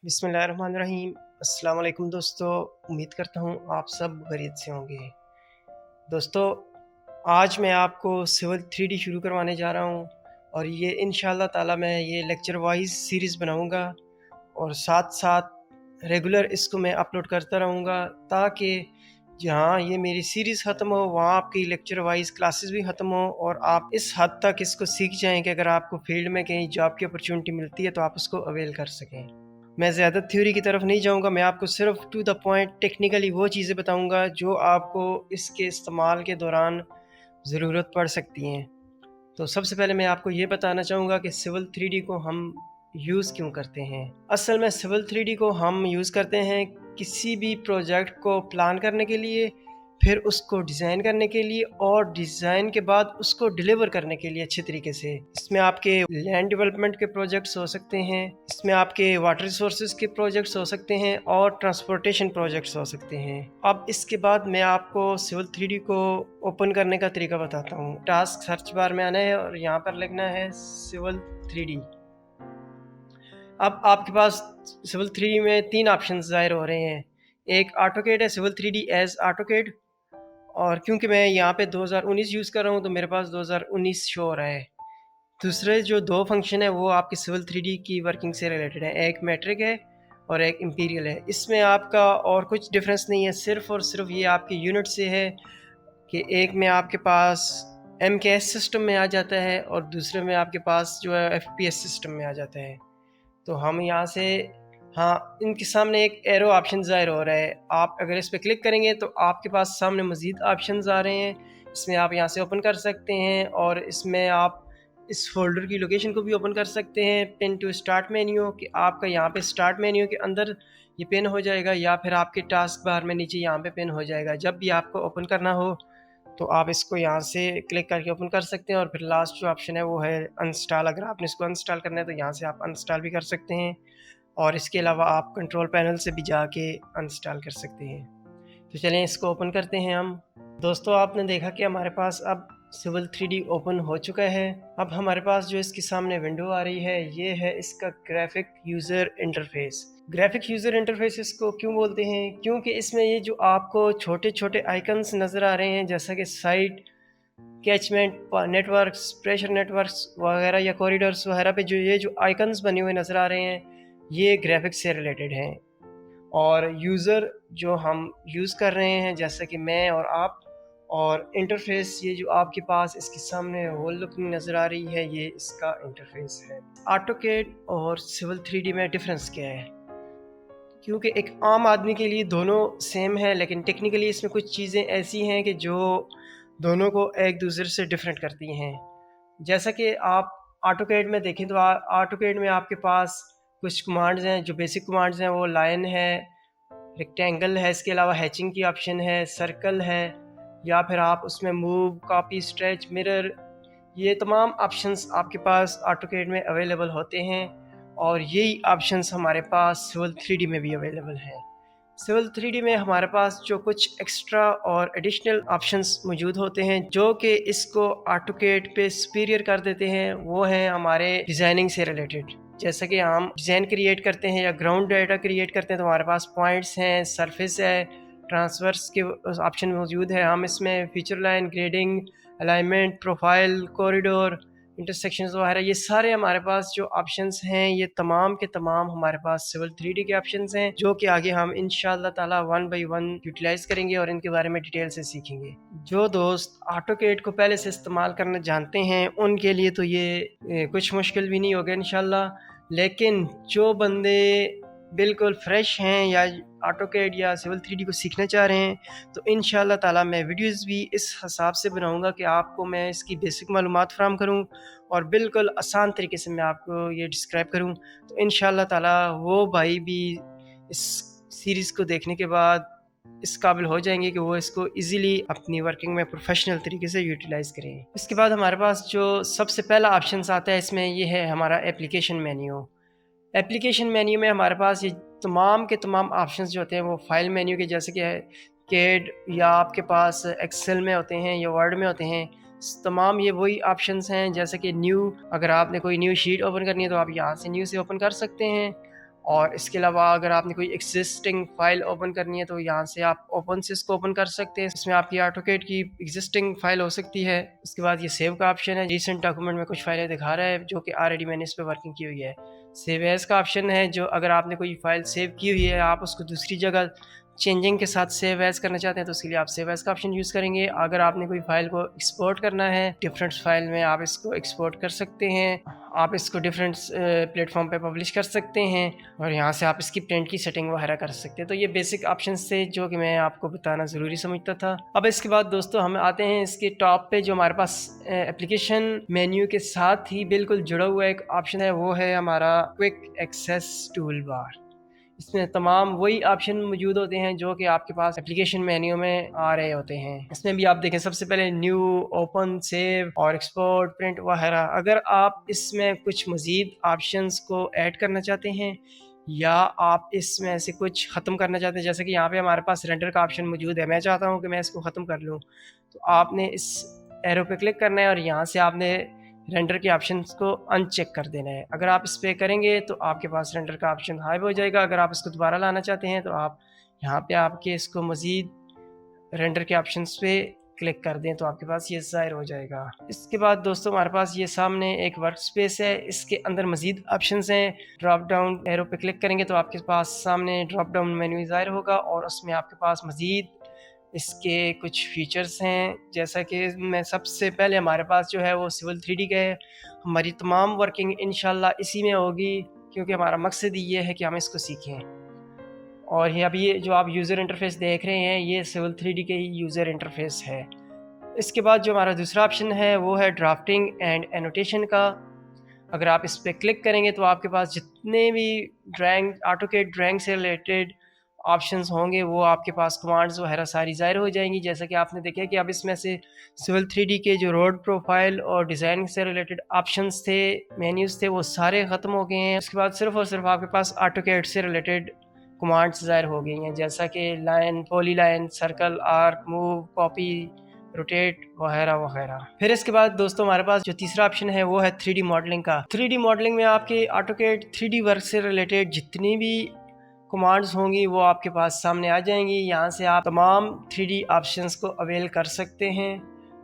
बिस्मिल्लाहिर्रहमानिर्रहीम। अस्सलाम वालेकुम दोस्तों, उम्मीद करता हूँ आप सब खैरियत से होंगे। दोस्तों, आज मैं आपको सिविल 3D शुरू करवाने जा रहा हूँ और ये इंशाअल्लाह ताला मैं ये लेक्चर वाइज़ सीरीज़ बनाऊँगा और साथ-साथ रेगुलर इसको मैं अपलोड करता रहूँगा ताकि जहाँ ये मेरी सीरीज़ ख़त्म हो वहाँ आपकी लेक्चर वाइज़ क्लासेस भी ख़त्म हो और आप इस हद तक इसको सीख जाएँ कि अगर आपको फील्ड में कहीं जॉब की अपॉर्चुनिटी मिलती है तो आप उसको अवेल कर सकें। मैं ज़्यादा थ्योरी की तरफ नहीं जाऊँगा, मैं आपको सिर्फ़ टू द पॉइंट टेक्निकली वो चीज़ें बताऊँगा जो आपको इसके इस्तेमाल के दौरान ज़रूरत पड़ सकती हैं। तो सबसे पहले मैं आपको ये बताना चाहूँगा कि सिविल 3D को हम यूज़ क्यों करते हैं। असल में सिविल 3D को हम यूज़ करते हैं किसी भी प्रोजेक्ट को प्लान करने के लिए, फिर उसको डिज़ाइन करने के लिए और डिज़ाइन के बाद उसको डिलीवर करने के लिए अच्छे तरीके से। इसमें आपके लैंड डेवलपमेंट के प्रोजेक्ट्स हो सकते हैं, इसमें आपके वाटर रिसोर्सेज के प्रोजेक्ट्स हो सकते हैं और ट्रांसपोर्टेशन प्रोजेक्ट्स हो सकते हैं। अब इसके बाद मैं आपको सिविल 3D को ओपन करने का तरीका बताता हूँ। टास्क सर्च बार में आना है और यहाँ पर लिखना है सिविल 3D। अब आपके पास सिविल 3D में 3 ऑप्शन ज़ाहिर हो रहे हैं। एक ऑटोकैड है, सिविल 3D एज़ ऑटोकैड, और क्योंकि मैं यहाँ पे 2019 यूज़ कर रहा हूँ तो मेरे पास 2019 शो हो रहा है। दूसरे जो 2 फंक्शन है वो आपके सिविल 3D की वर्किंग से रिलेटेड है, एक मैट्रिक है और एक इंपीरियल है। इसमें आपका और कुछ डिफरेंस नहीं है, सिर्फ़ और सिर्फ ये आपके यूनिट से है कि एक में आपके पास MKS सिस्टम में आ जाता है और दूसरे में आपके पास जो है FPS सिस्टम में आ जाता है। तो हम यहाँ से हाँ, इनके सामने एक एरो ऑप्शन ज़ाहिर हो रहा है। आप अगर इस पे क्लिक करेंगे तो आपके पास सामने मज़ीद ऑप्शंस आ रहे हैं। इसमें आप यहाँ से ओपन कर सकते हैं और इसमें आप इस फ़ोल्डर की लोकेशन को भी ओपन कर सकते हैं। पिन टू स्टार्ट मेन्यू कि आपका यहाँ पे स्टार्ट मेन्यू के अंदर ये पिन हो जाएगा या फिर आपके टास्क बार में नीचे यहाँ पे पिन हो जाएगा। जब भी आपको ओपन करना हो तो आप इसको यहाँ से क्लिक करके ओपन कर सकते हैं और फिर लास्ट जो ऑप्शन है वो है अनइंस्टॉल। अगर आपने इसको अनइंस्टॉल करना है तो यहाँ से आप अनइंस्टॉल भी कर सकते हैं और इसके अलावा आप कंट्रोल पैनल से भी जाके अनइंस्टॉल कर सकते हैं। तो चलें इसको ओपन करते हैं हम। दोस्तों, आपने देखा कि हमारे पास अब सिविल 3D ओपन हो चुका है। अब हमारे पास जो इसके सामने विंडो आ रही है ये है इसका graphic user interface. Graphic user interface इसको क्यों बोलते हैं? क्योंकि इसमें ये जो आपको छोटे छोटे आइकन्स नज़र आ रहे हैं जैसा कि site, catchment, networks, pressure networks वगैरह या कॉरिडोर्स वगैरह पे जो आइकन्स बने हुए नज़र आ रहे हैं ये ग्राफिक्स से रिलेटेड हैं। और यूज़र जो हम यूज़ कर रहे हैं जैसे कि मैं और आप, और इंटरफेस ये जो आपके पास इसके सामने होल लुकिंग नज़र आ रही है ये इसका इंटरफेस है। ऑटोकैड और सिविल 3D में डिफरेंस क्या है? क्योंकि एक आम आदमी के लिए दोनों सेम है लेकिन टेक्निकली इसमें कुछ चीज़ें ऐसी हैं कि जो दोनों को एक दूसरे से डिफरेंट करती हैं। जैसा कि आप ऑटोकैड में देखें तो ऑटोकैड में आपके पास कुछ कमांड्स हैं, जो बेसिक कमांड्स हैं वो लाइन है, रेक्टेंगल है, इसके अलावा हैचिंग की ऑप्शन है, सर्कल है, या फिर आप उसमें मूव, कॉपी, स्ट्रेच, मिरर, ये तमाम ऑप्शंस आपके पास ऑटोकैड में अवेलेबल होते हैं और यही ऑप्शंस हमारे पास सिविल 3D में भी अवेलेबल हैं। सिविल 3D में हमारे पास जो कुछ एक्स्ट्रा और एडिशनल ऑप्शंस मौजूद होते हैं जो कि इसको ऑटोकैड पे सुपीरियर कर देते हैं, वो हैं हमारे डिज़ाइनिंग से रिलेटेड। जैसे कि हम डिज़ाइन क्रिएट करते हैं या ग्राउंड डाटा क्रिएट करते हैं तो हमारे पास पॉइंट्स हैं, सरफेस है, ट्रांसवर्स के ऑप्शन मौजूद है। हम इसमें feature line, grading, alignment, profile, corridor, intersections वगैरह ये सारे हमारे पास जो ऑप्शंस हैं ये तमाम के तमाम हमारे पास सिविल 3D के ऑप्शंस हैं जो कि आगे हम इंशाअल्लाह ताला वन बाय वन यूटिलाइज करेंगे और इनके बारे में डिटेल से सीखेंगे। जो दोस्त ऑटोकैड को पहले से इस्तेमाल करना जानते हैं उनके लिए तो ये कुछ मुश्किल भी नहीं होगा इंशाअल्लाह, लेकिन जो बंदे बिल्कुल फ्रेश हैं या ऑटोकैड या सिविल 3D को सीखना चाह रहे हैं तो इंशाअल्लाह ताला मैं वीडियोस भी इस हिसाब से बनाऊंगा कि आपको मैं इसकी बेसिक मालूमात फराहम करूं और बिल्कुल आसान तरीके से मैं आपको ये डिस्क्राइब करूं। तो इंशाअल्लाह ताला वो भाई भी इस सीरीज़ को देखने के बाद इस काबिल हो जाएंगे कि वो इसको इजीली अपनी वर्किंग में प्रोफेशनल तरीके से यूटिलाइज़ करें। इसके बाद हमारे पास जो सबसे पहला ऑप्शन आता है इसमें ये है हमारा एप्लीकेशन मेन्यू। एप्लीकेशन मेन्यू में हमारे पास ये तमाम के तमाम ऑप्शंस जो होते हैं वो फाइल मेन्यू के जैसे कि है कैड या आपके पास एक्सेल में होते हैं या वर्ड में होते हैं, तमाम ये वही ऑप्शंस हैं। जैसे कि न्यू, अगर आपने कोई न्यू शीट ओपन करनी है तो आप यहाँ से न्यू से ओपन कर सकते हैं اور اس کے علاوہ اگر آپ نے کوئی ایگزسٹنگ فائل اوپن کرنی ہے تو یہاں سے آپ اوپن سے اس کو اوپن کر سکتے ہیں. اس میں آپ کی AutoCAD کی ایگزسٹنگ فائل ہو سکتی ہے. اس کے بعد یہ سیو کا آپشن ہے. ریسنٹ ڈاکومنٹ میں کچھ فائلیں دکھا رہا ہے جو کہ آلریڈی میں نے اس پہ ورکنگ کی ہوئی ہے. سیو ایز کا آپشن ہے جو اگر آپ نے کوئی فائل سیو کی ہوئی ہے آپ اس کو دوسری جگہ چینجنگ کے ساتھ سیو ایز کرنا چاہتے ہیں تو اس کے لیے آپ سیو ایز کا آپشن یوز کریں گے. اگر آپ نے کوئی فائل کو ایکسپورٹ کرنا ہے ڈفرینٹ فائل میں آپ اس کو ایکسپورٹ کر سکتے ہیں. آپ اس کو ڈفرینٹ پلیٹ فارم پہ پبلش کر سکتے ہیں اور یہاں سے آپ اس کی پرنٹ کی سیٹنگ وغیرہ کر سکتے ہیں. تو یہ بیسک آپشنس تھے جو کہ میں آپ کو بتانا ضروری سمجھتا تھا. اب اس کے بعد دوستو ہم آتے ہیں اس کے ٹاپ پہ جو ہمارے پاس اپلیکیشن مینیو کے ساتھ ہی بالکل جڑا ہوا ایک آپشن ہے وہ ہے ہمارا کوئک ایکسیس ٹول بار. اس میں تمام وہی آپشن موجود ہوتے ہیں جو کہ آپ کے پاس اپلیکیشن مینیو میں آ رہے ہوتے ہیں. اس میں بھی آپ دیکھیں سب سے پہلے نیو، اوپن، سیو اور ایکسپورٹ، پرنٹ وغیرہ. اگر آپ اس میں کچھ مزید آپشنس کو ایڈ کرنا چاہتے ہیں یا آپ اس میں سے کچھ ختم کرنا چاہتے ہیں، جیسے کہ یہاں پہ ہمارے پاس رینڈر کا آپشن موجود ہے، میں چاہتا ہوں کہ میں اس کو ختم کر لوں، تو آپ نے اس ایرو پہ کلک کرنا ہے اور یہاں سے آپ نے رینڈر کے آپشنس کو ان چیک کر دینا ہے. اگر آپ اس پہ کریں گے تو آپ کے پاس رینڈر کا آپشن غائب ہو جائے گا. اگر آپ اس کو دوبارہ لانا چاہتے ہیں تو آپ یہاں پہ آپ کے اس کو مزید رینڈر کے آپشنس پہ کلک کر دیں تو آپ کے پاس یہ ظاہر ہو جائے گا. اس کے بعد دوستوں ہمارے پاس یہ سامنے ایک ورک سپیس ہے، اس کے اندر مزید آپشنس ہیں. ڈراپ ڈاؤن ایرو پہ کلک کریں گے تو آپ کے پاس سامنے ڈراپ ڈاؤن مینیو ظاہر ہوگا اور اس میں آپ کے پاس مزید اس کے کچھ فیچرز ہیں. جیسا کہ میں سب سے پہلے ہمارے پاس جو ہے وہ سول 3D کا ہے. ہماری تمام ورکنگ انشاءاللہ اسی میں ہوگی کیونکہ ہمارا مقصد یہ ہے کہ ہم اس کو سیکھیں. اور یہ ابھی جو آپ یوزر انٹرفیس دیکھ رہے ہیں یہ سول 3D کے ہی یوزر انٹرفیس ہے. اس کے بعد جو ہمارا دوسرا آپشن ہے وہ ہے ڈرافٹنگ اینڈ اینوٹیشن کا. اگر آپ اس پہ کلک کریں گے تو آپ کے پاس جتنے بھی ڈرائنگ AutoCAD ڈرائنگ سے ریلیٹڈ آپشنز ہوں گے وہ آپ کے پاس کمانڈز وغیرہ ساری ظاہر ہو جائیں گی. جیسا کہ آپ نے دیکھا کہ اب اس میں سے سول 3D کے جو روڈ پروفائل اور ڈیزائن سے ریلیٹڈ آپشنز تھے، مینیوز تھے، وہ سارے ختم ہو گئے ہیں. اس کے بعد صرف اور صرف آپ کے پاس AutoCAD سے ریلیٹڈ کمانڈز ظاہر ہو گئی ہیں، جیسا کہ line, polyline, circle, arc, move, copy, rotate وغیرہ وغیرہ. پھر اس کے بعد دوستوں ہمارے پاس جو تیسرا آپشن ہے وہ ہے 3D ماڈلنگ کا. 3D ماڈلنگ میں آپ کے AutoCAD 3D ورک سے ریلیٹڈ جتنی بھی کمانڈز ہوں گی وہ آپ کے پاس سامنے آ جائیں گی. یہاں سے آپ تمام 3D آپشنز کو اویل کر سکتے ہیں.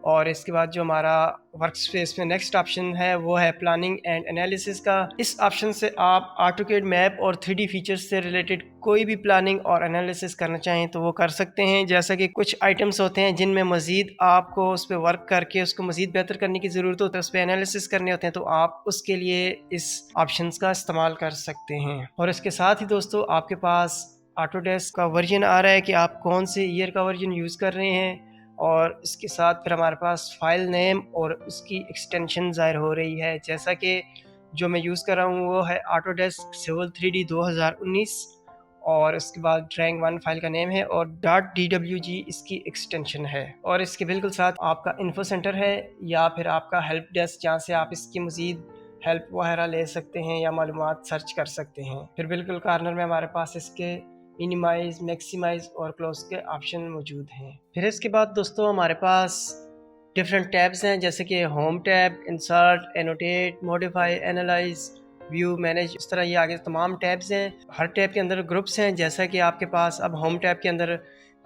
اور اس کے بعد جو ہمارا ورک سپیس میں نیکسٹ آپشن ہے وہ ہے پلاننگ اینڈ انالیسس کا. اس آپشن سے آپ AutoCAD میپ اور 3D فیچرز سے ریلیٹڈ کوئی بھی پلاننگ اور انالیسس کرنا چاہیں تو وہ کر سکتے ہیں. جیسا کہ کچھ آئٹمس ہوتے ہیں جن میں مزید آپ کو اس پہ ورک کر کے اس کو مزید بہتر کرنے کی ضرورت ہوتی ہے، اس پہ انالیسس کرنے ہوتے ہیں، تو آپ اس کے لیے اس آپشنس کا استعمال کر سکتے ہیں. اور اس کے ساتھ ہی دوستو آپ کے پاس آٹوڈیسک کا ورژن آ رہا ہے کہ آپ کون سے ایئر کا ورژن یوز کر رہے ہیں، اور اس کے ساتھ پھر ہمارے پاس فائل نیم اور اس کی ایکسٹینشن ظاہر ہو رہی ہے. جیسا کہ جو میں یوز کر رہا ہوں وہ ہے آٹوڈیسک سول 3D 2019 اور اس کے بعد ڈرائنگ 1 فائل کا نیم ہے اور .dwg اس کی ایکسٹینشن ہے. اور اس کے بالکل ساتھ آپ کا انفو سینٹر ہے یا پھر آپ کا ہیلپ ڈیسک جہاں سے آپ اس کی مزید ہیلپ وغیرہ لے سکتے ہیں یا معلومات سرچ کر سکتے ہیں. پھر بالکل کارنر میں ہمارے پاس اس کے مینیمائز، میکسیمائز اور کلوز کے آپشن موجود ہیں. پھر اس کے بعد دوستو ہمارے پاس ڈفرینٹ ٹیبز ہیں جیسے کہ home tab, insert, annotate, modify, analyse, view, manage, اس طرح یہ آگے تمام ٹیبز ہیں. ہر ٹیب کے اندر گروپس ہیں، جیسا کہ آپ کے پاس اب ہوم ٹیب کے اندر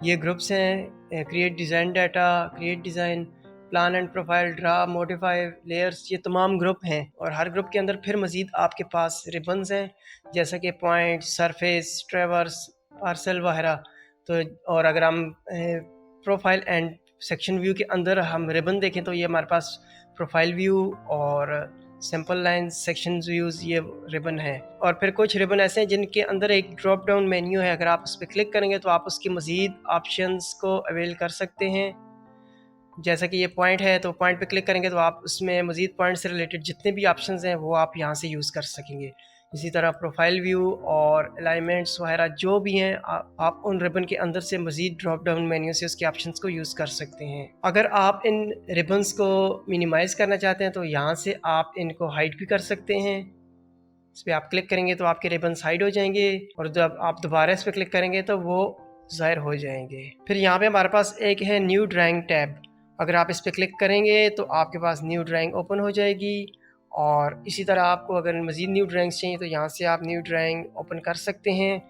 یہ گروپس ہیں: create design data, create design, plan and profile, draw, modify, layers. یہ تمام گروپ ہیں اور ہر گروپ کے اندر پھر مزید آپ کے پاس ریبنز ہیں جیسا کہ پوائنٹ، سرفیس، ٹریورس، پارسل وغیرہ. تو اور اگر ہم پروفائل اینڈ سیکشن ویو کے اندر ہم ریبن دیکھیں تو یہ ہمارے پاس پروفائل ویو اور سمپل لائن سیکشن ویوز یہ ریبن ہے. اور پھر کچھ ریبن ایسے ہیں جن کے اندر ایک ڈراپ ڈاؤن مینیو ہے، اگر آپ اس پہ کلک کریں گے تو آپ اس کی مزید آپشنز کو اویل کر سکتے ہیں. جیسا کہ یہ پوائنٹ ہے تو پوائنٹ پہ کلک کریں گے تو آپ اس میں مزید پوائنٹ سے ریلیٹڈ جتنے بھی آپشنز ہیں وہ آپ یہاں سے یوز کر سکیں گے. اسی طرح پروفائل ویو اور الائنمنٹس وغیرہ جو بھی ہیں آپ ان ریبن کے اندر سے مزید ڈراپ ڈاؤن مینیو سے اس کے آپشنز کو یوز کر سکتے ہیں. اگر آپ ان ریبنز کو مینیمائز کرنا چاہتے ہیں تو یہاں سے آپ ان کو ہائڈ بھی کر سکتے ہیں. اس پہ آپ کلک کریں گے تو آپ کے ریبنز ہائڈ ہو جائیں گے اور جب آپ دوبارہ اس پہ کلک کریں گے تو وہ ظاہر ہو جائیں گے. پھر یہاں پہ ہمارے پاس ایک ہے نیو ڈرائنگ ٹیب. اگر آپ اس پہ کلک کریں گے تو آپ کے پاس نیو ڈرائنگ اوپن ہو جائے گی और इसी तरह आपको अगर मज़ीद न्यू ड्राइंग्स चाहिए तो यहाँ से आप न्यू ड्राइंग ओपन कर सकते हैं।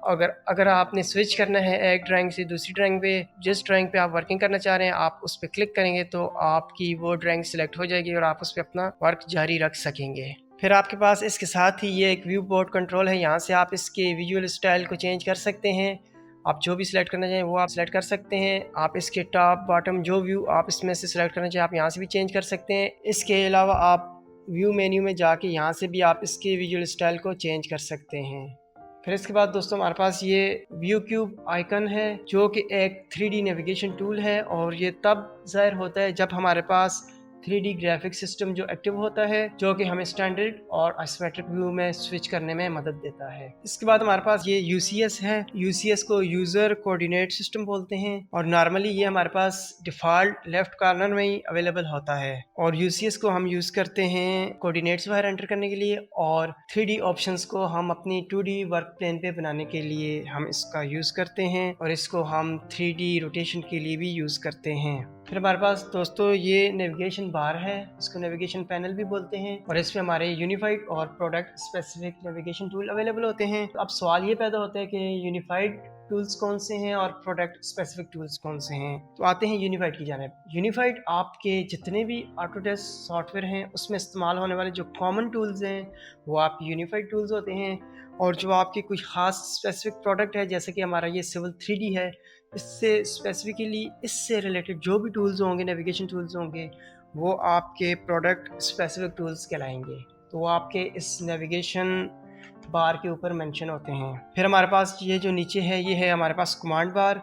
अगर आपने स्विच करना है एक ड्राइंग से दूसरी ड्राइंग पे, जिस ड्राइंग पे आप वर्किंग करना चाह रहे हैं आप उस पर क्लिक करेंगे तो आपकी वो ड्राइंग सिलेक्ट हो जाएगी और आप उस पर अपना वर्क जारी रख सकेंगे। फिर आपके पास इसके साथ ही ये एक व्यू बोर्ड कंट्रोल है, यहाँ से आप इसके विजुअल स्टाइल को चेंज कर सकते हैं। आप जो भी सिलेक्ट करना चाहें वो आप सिलेक्ट कर सकते हैं। आप इसके टॉप बॉटम जो व्यू आप इसमें से सिलेक्ट करना चाहें आप यहाँ से भी चेंज कर सकते हैं। इसके अलावा आप व्यू मेन्यू में जाके यहाँ से भी आप इसके विजुअल स्टाइल को चेंज कर सकते हैं। फिर इसके बाद दोस्तों हमारे पास ये व्यू क्यूब आइकन है जो कि एक 3D नेविगेशन टूल है और ये तब ज़ाहिर होता है जब हमारे पास 3D ग्राफिक सिस्टम जो एक्टिव होता है, जो कि हमें स्टैंडर्ड और आइसोमेट्रिक व्यू में स्विच करने में मदद देता है। इसके बाद हमारे पास ये UCS है। UCS को यूज़र कोऑर्डिनेट सिस्टम बोलते हैं और नॉर्मली ये हमारे पास डिफ़ॉल्ट लेफ्ट कॉर्नर में ही अवेलेबल होता है और UCS को हम यूज़ करते हैं कोऑर्डिनेट्स बाहर एंटर करने के लिए और 3D ऑप्शंस को हम अपनी 2D वर्क प्लेन पे बनाने के लिए हम इसका यूज़ करते हैं और इसको हम 3D रोटेशन के लिए भी यूज़ करते हैं। फिर हमारे पास दोस्तों ये नेविगेशन बार है, इसको नेविगेशन पैनल भी बोलते हैं और इसमें हमारे यूनिफाइड और product specific navigation tool available होते हैं। तो अब सवाल ये पैदा होता है कि यूनिफाइड टूल्स कौन से हैं और प्रोडक्ट स्पेसिफिक टूल्स कौन से हैं। तो आते हैं यूनिफाइड की जानिब। यूनिफाइड आपके जितने भी ऑटोडेस्क सॉफ्टवेयर हैं उसमें इस्तेमाल होने वाले जो कॉमन टूल्स हैं वो आपके यूनिफाइड टूल्स होते हैं और जो आपके कुछ ख़ास स्पेसिफिक प्रोडक्ट है जैसे कि हमारा ये सिविल 3D है, इससे स्पेसिफिकली इससे रिलेटेड जो भी टूल्स होंगे, नेविगेशन टूल्स होंगे, वो आपके प्रोडक्ट स्पेसिफिक टूल्स कहलाएंगे। तो वो आपके इस नेविगेशन बार के ऊपर मेंशन होते हैं। फिर हमारे पास ये जो नीचे है ये है हमारे पास कमांड बार।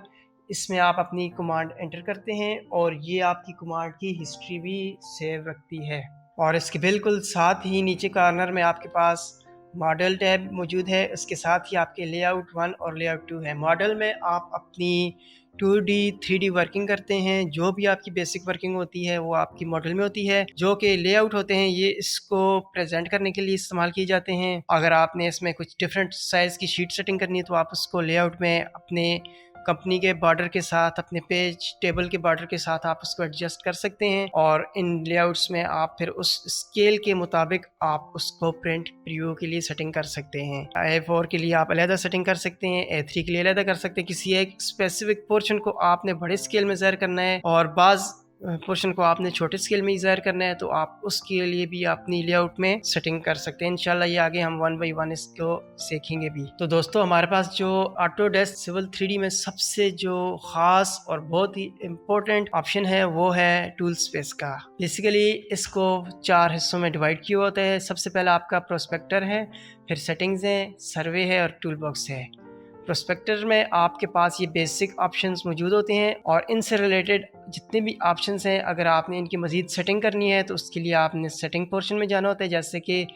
इसमें आप अपनी कमांड एंटर करते हैं और ये आपकी कमांड की हिस्ट्री भी सेव रखती है और इसके बिल्कुल साथ ही नीचे कॉर्नर में आपके पास मॉडल टैब मौजूद है। इसके साथ ही आपके लेआउट 1 और लेआउट 2 है। मॉडल में आप अपनी 2D 3D वर्किंग करते हैं, जो भी आपकी बेसिक वर्किंग होती है वो आपकी मॉडल में होती है। जो कि लेआउट होते हैं ये इसको प्रेजेंट करने के लिए इस्तेमाल किए जाते हैं। अगर आपने इसमें कुछ डिफरेंट साइज़ की शीट सेटिंग करनी है तो आप उसको लेआउट में अपने कंपनी के बॉर्डर के साथ, अपने पेज टेबल के बॉर्डर के साथ आप उसको एडजस्ट कर सकते हैं और इन लेआउट्स में आप फिर उस स्केल के मुताबिक आप उसको प्रिंट प्रीव्यू के लिए सेटिंग कर सकते हैं। A4 के लिए आप अलहदा सेटिंग कर सकते हैं, A3 के लिए अलहदा कर सकते हैं। किसी एक स्पेसिफिक पोर्शन को आपने बड़े स्केल में ज़ाहिर करना है और बाज़ पोर्शन को आपने छोटे स्केल में ही ज़ाहिर करना है तो आप उसके लिए भी अपनी लेआउट में सेटिंग कर सकते हैं। इंशाल्लाह ये आगे हम 1 बाई 1 इसको सीखेंगे भी। तो दोस्तों हमारे पास जो ऑटोडेस्क सिविल 3D में सबसे जो ख़ास और बहुत ही इम्पोर्टेंट ऑप्शन है वो है टूल स्पेस का। बेसिकली इसको 4 हिस्सों में डिवाइड किया होता है। सबसे पहला आपका प्रोस्पेक्टर है, फिर सेटिंग्स है, सर्वे है और टूल बॉक्स है। प्रोस्पेक्टर में आपके पास ये बेसिक ऑप्शंस मौजूद होते हैं और इनसे रिलेटेड जितने भी ऑप्शंस हैं अगर आपने इनकी मज़ीद सेटिंग करनी है तो उसके लिए आपने सेटिंग पोर्शन में जाना होता है, जैसे कि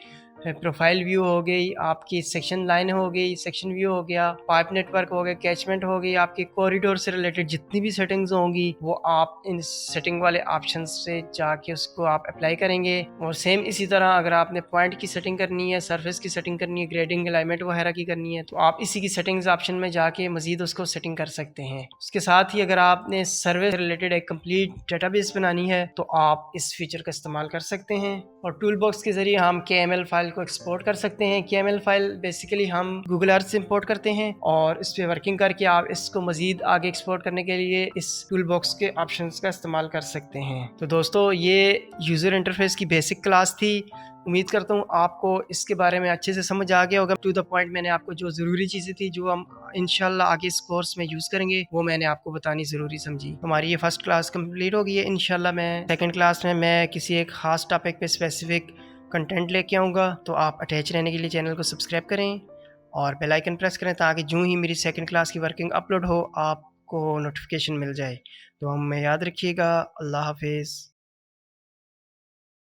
प्रोफाइल व्यू हो गई, आपकी सेक्शन लाइन हो गई, सेक्शन व्यू हो गया, पाइप नेटवर्क हो गया, कैचमेंट हो गई, आपके कॉरिडोर से रिलेटेड जितनी भी सेटिंग्स होंगी वो आप इन सेटिंग वाले ऑप्शन से जाके उसको आप अप्लाई करेंगे। और सेम इसी तरह अगर आपने पॉइंट की सेटिंग करनी है, सरफेस की सेटिंग करनी है, ग्रेडिंग अलाइनमेंट वगैरह की करनी है तो आप इसी की सेटिंग्स ऑप्शन में जाके मजीद उसको सेटिंग कर सकते हैं। उसके साथ ही अगर आपने सर्वे रिलेटेड एक कंप्लीट डेटाबेस बनानी है तो आप इस फीचर का इस्तेमाल कर सकते हैं। और टूल बॉक्स के जरिए हम KML फाइल को एक्सपोर्ट कर सकते हैं। KML फाइल बेसिकली हम गूगल अर्थ से इंपोर्ट करते हैं और इस पर वर्किंग करके आप इसको मजीद आगे एक्सपोर्ट करने के लिए इस टूल बॉक्स के ऑप्शंस का इस्तेमाल कर सकते हैं। तो दोस्तों ये यूज़र इंटरफेस की बेसिक क्लास थी। उम्मीद करता हूँ आपको इसके बारे में अच्छे से समझ आ गया होगा। टू द पॉइंट मैंने आपको जो ज़रूरी चीज़ें थी जो हम इंशाल्लाह आगे इस कोर्स में यूज़ करेंगे वो मैंने आपको बतानी ज़रूरी समझी। हमारी ये फर्स्ट क्लास कंप्लीट हो गई है। इंशाल्लाह मैं सेकंड क्लास में मैं किसी एक ख़ास टॉपिक पे स्पेसिफिक कंटेंट लेके आऊँगा। तो आप अटैच रहने के लिए चैनल को सब्सक्राइब करें और बेल आइकन प्रेस करें ताकि जो ही मेरी सेकंड क्लास की वर्किंग अपलोड हो आपको नोटिफिकेशन मिल जाए। तो हमें याद रखिएगा। अल्लाह हाफिज़।